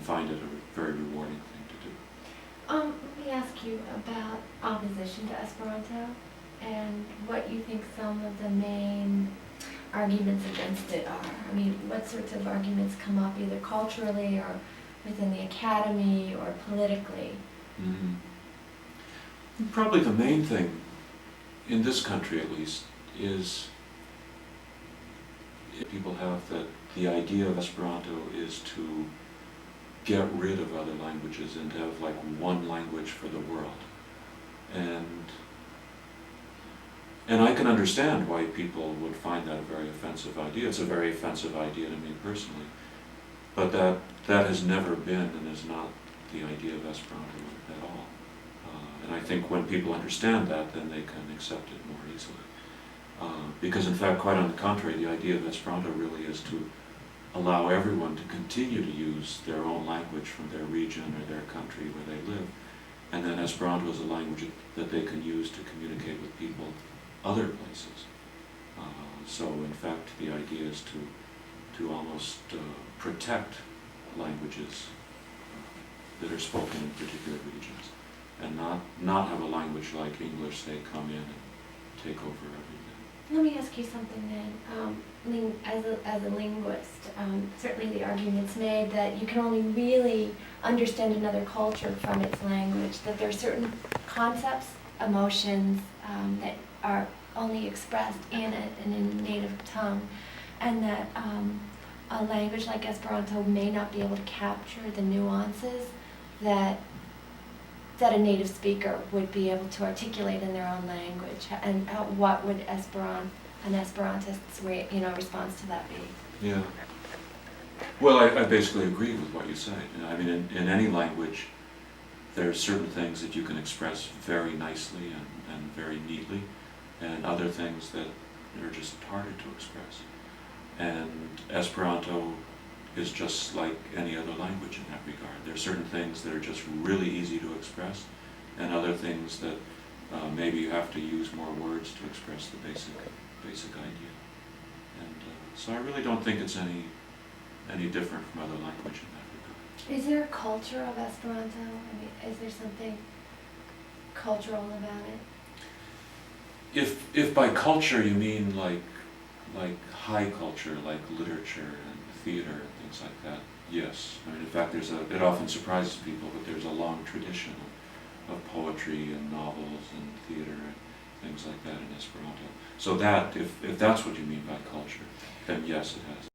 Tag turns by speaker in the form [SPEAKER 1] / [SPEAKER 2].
[SPEAKER 1] find it a very rewarding thing to do.
[SPEAKER 2] Let me ask you about opposition to Esperanto and what you think some of the main arguments against it are. I mean, what sorts of arguments come up either culturally or within the academy or politically?
[SPEAKER 1] Mm-hmm. Probably the main thing, in this country at least, is people have that the idea of Esperanto is to get rid of other languages and to have like one language for the world. And I can understand why people would find that a very offensive idea. It's a very offensive idea to me personally. But that has never been and is not the idea of Esperanto at all. And I think when people understand that, then they can accept it more easily. Because in fact, quite on the contrary, the idea of Esperanto really is to allow everyone to continue to use their own language from their region or their country where they live. And then Esperanto is a language that they can use to communicate with people other places. So in fact, the idea is to almost protect languages that are spoken in particular regions, and not have a language like English, say, come in and take over everything.
[SPEAKER 2] Let me ask you something then. As a linguist, certainly the argument's made that you can only really understand another culture from its language, that there are certain concepts, emotions that are only expressed in a native tongue, and that a language like Esperanto may not be able to capture the nuances that a native speaker would be able to articulate in their own language. And what would an Esperantist's response to that be?
[SPEAKER 1] Yeah. Well, I basically agree with what you say. I mean, in any language, there are certain things that you can express very nicely and very neatly, and other things that are just harder to express. And Esperanto is just like any other language in that regard. There are certain things that are just really easy to express, and other things that maybe you have to use more words to express the basic idea. And so I really don't think it's any different from other language in that regard.
[SPEAKER 2] Is there a culture of Esperanto? I mean, is there something cultural about it?
[SPEAKER 1] If by culture you mean like high culture, like literature and theater and things like that, yes. I mean, in fact, it often surprises people, but there's a long tradition of poetry and novels and theater and things like that in Esperanto. So that, if that's what you mean by culture, then yes, it has.